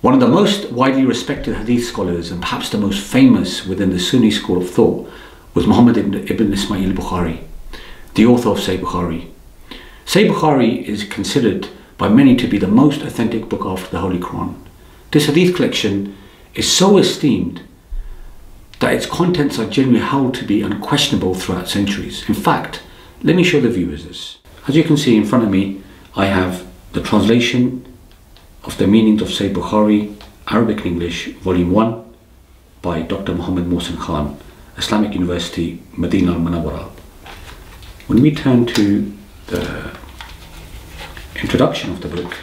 One of the most widely respected hadith scholars and perhaps the most famous within the Sunni school of thought was Muhammad ibn Ismail Bukhari, the author of Sahih Bukhari. Sahih Bukhari is considered by many to be the most authentic book after the Holy Quran. This hadith collection is so esteemed that its contents are generally held to be unquestionable throughout centuries. In fact, let me show the viewers this. As you can see in front of me, I have the translation of the meanings of Sahih Bukhari, Arabic and English, Volume 1 by Dr. Muhammad Mohsin Khan, Islamic University, Medina al-Munawwara. When we turn to the introduction of the book,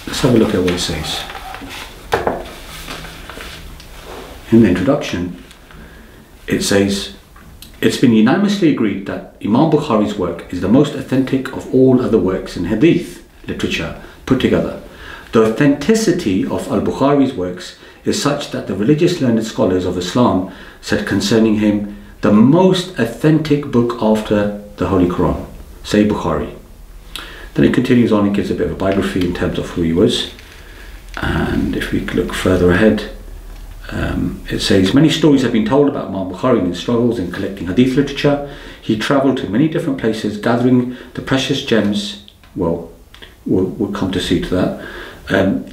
let's have a look at what it says. In the introduction, it says, "It's been unanimously agreed that Imam Bukhari's work is the most authentic of all other works in hadith literature put together. The authenticity of al-Bukhari's works is such that the religious learned scholars of Islam said concerning him, the most authentic book after the Holy Quran, Sahih Bukhari." Then it continues on and gives a bit of a biography in terms of who he was. And if we look further ahead, it says, "Many stories have been told about Imam Bukhari and his struggles in collecting hadith literature. He travelled to many different places, gathering the precious gems," well, we'll come to see to that,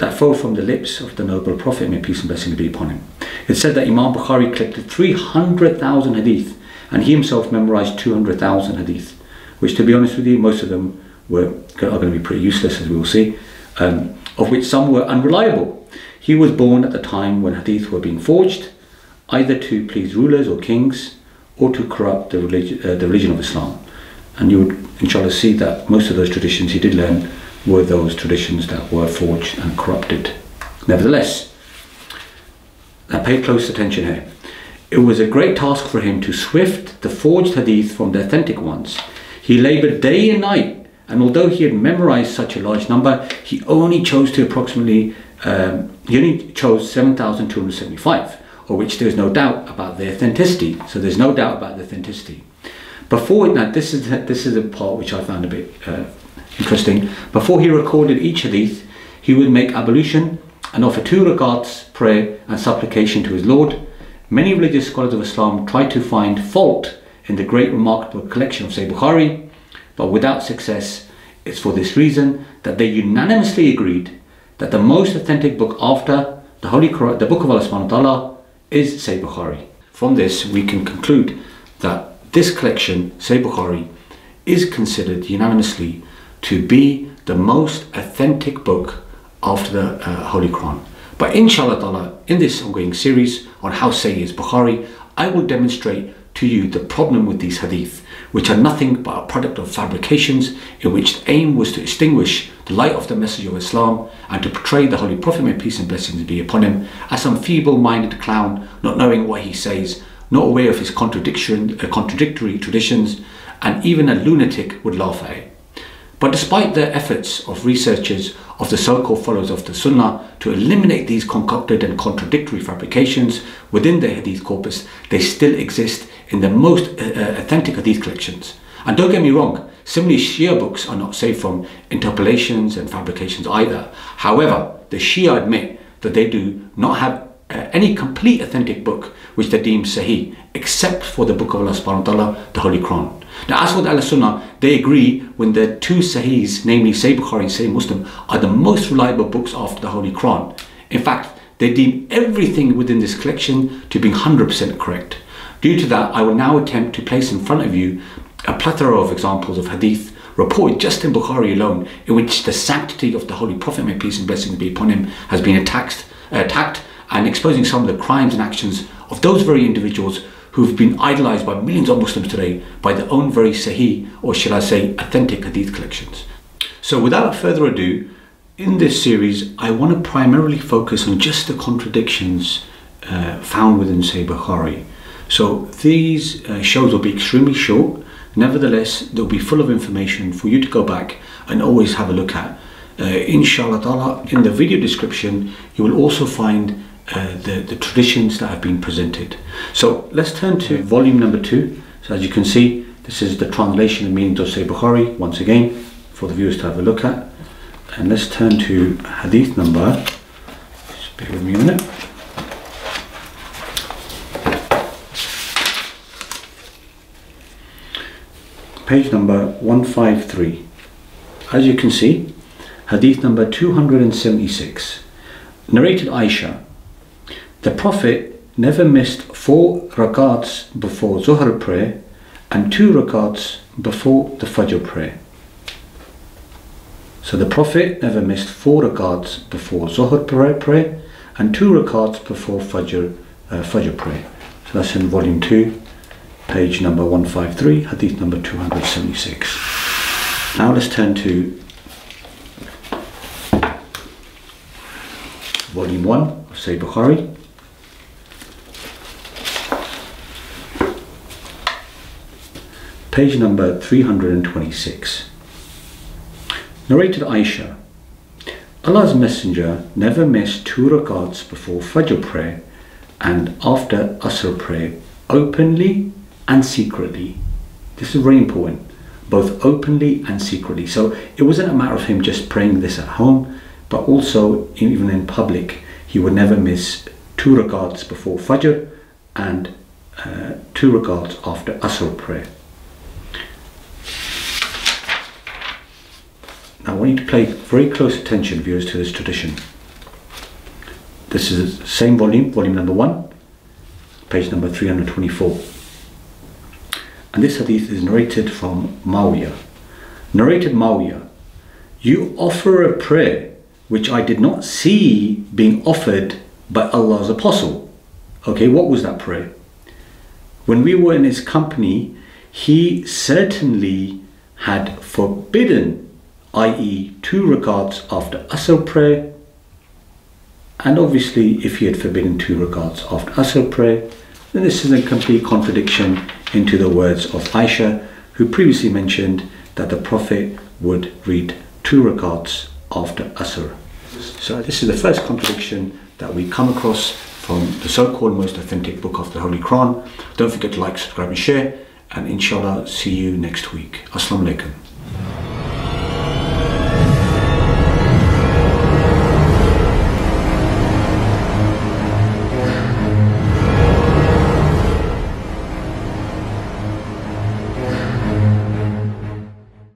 "that fell from the lips of the noble Prophet, may peace and blessing be upon him. It's said that Imam Bukhari collected 300,000 hadith, and he himself memorized 200,000 hadith, which, to be honest with you, most of them are going to be pretty useless, as we will see, of which some were unreliable. He was born at the time when hadith were being forged, either to please rulers or kings, or to corrupt the religion of Islam." And you would, inshallah, see that most of those traditions he did learn were those traditions that were forged and corrupted. Nevertheless, now pay close attention here. "It was a great task for him to sift the forged hadith from the authentic ones. He laboured day and night, and although he had memorized such a large number, he only chose 7,275, of which there is no doubt about the authenticity." So there's no doubt about the authenticity. Now this is a part which I found a bit interesting. Before he recorded each hadith, he would make ablution and offer 2 rakats prayer and supplication to his Lord. Many religious scholars of Islam tried to find fault in the great remarkable collection of Sahih Bukhari, but without success. It's for this reason that they unanimously agreed that the most authentic book after the Holy Quran, the book of Allah subhanahu wa ta'ala, is Sahih Bukhari. From this we can conclude that this collection, Sahih Bukhari, is considered unanimously to be the most authentic book after the Holy Quran. But inshallah ta'ala, in this ongoing series on how Sahih is Bukhari, I will demonstrate to you the problem with these hadith, which are nothing but a product of fabrications, in which the aim was to extinguish the light of the message of Islam and to portray the Holy Prophet, may peace and blessings be upon him, as some feeble-minded clown, not knowing what he says, not aware of his contradictory traditions, and even a lunatic would laugh at it. But despite the efforts of researchers of the so-called followers of the Sunnah to eliminate these concocted and contradictory fabrications within the hadith corpus, they still exist in the most authentic hadith collections. And don't get me wrong, similarly Shia books are not safe from interpolations and fabrications either. However, the Shia admit that they do not have any complete authentic book which they deem Saheeh, except for the book of Allah subhanahu wa ta'ala, the Holy Quran. Now, as for the Ahl Sunnah, they agree when the 2 Saheehs, namely Sahih Bukhari and Sahih Muslim, are the most reliable books after the Holy Quran. In fact, they deem everything within this collection to be 100% correct. Due to that, I will now attempt to place in front of you a plethora of examples of hadith reported just in Bukhari alone, in which the sanctity of the Holy Prophet, may peace and blessings be upon him, has been attacked, and exposing some of the crimes and actions of those very individuals who've been idolized by millions of Muslims today by their own very Saheeh, or shall I say authentic hadith collections. So without further ado, in this series I want to primarily focus on just the contradictions found within Sahih Bukhari. So these shows will be extremely short. Nevertheless, they'll be full of information for you to go back and always have a look at. Inshallah ta'ala, in the video description you will also find the traditions that have been presented. So let's turn to volume number 2. So as you can see, this is the translation and meanings of Sahih Bukhari once again, for the viewers to have a look at. And let's turn to hadith number, just bear with me a minute. Page number 153. As you can see, hadith number 276. Narrated Aisha. The Prophet never missed 4 rakats before Zuhr prayer and 2 rakats before the Fajr prayer. So the Prophet never missed 4 rakats before Zuhr prayer and 2 rakats before Fajr prayer. So that's in volume 2, page number 153, hadith number 276. Now let's turn to volume 1 of Sahih Bukhari. Page number 326. Narrated Aisha. Allah's Messenger never missed 2 rakats before Fajr prayer and after Asr prayer, openly and secretly. This is very important, both openly and secretly. So it wasn't a matter of him just praying this at home, but also even in public, he would never miss 2 rakats before Fajr and 2 rakats after Asr prayer. Now I want you to pay very close attention, viewers, to this tradition. This is the same volume, volume number 1, page number 324. And this hadith is narrated from Muawiya. Narrated Muawiya. You offer a prayer which I did not see being offered by Allah's apostle. Okay, what was that prayer? When we were in his company, he certainly had forbidden, i.e. 2 rakats after Asr prayer, and obviously if he had forbidden 2 rakats after Asr prayer, then this is a complete contradiction into the words of Aisha, who previously mentioned that the Prophet would read 2 rakats after Asr. So this is the first contradiction that we come across from the so-called most authentic book of the Holy Quran. Don't forget to like, subscribe and share, and inshallah see you next week. Assalamu alaikum.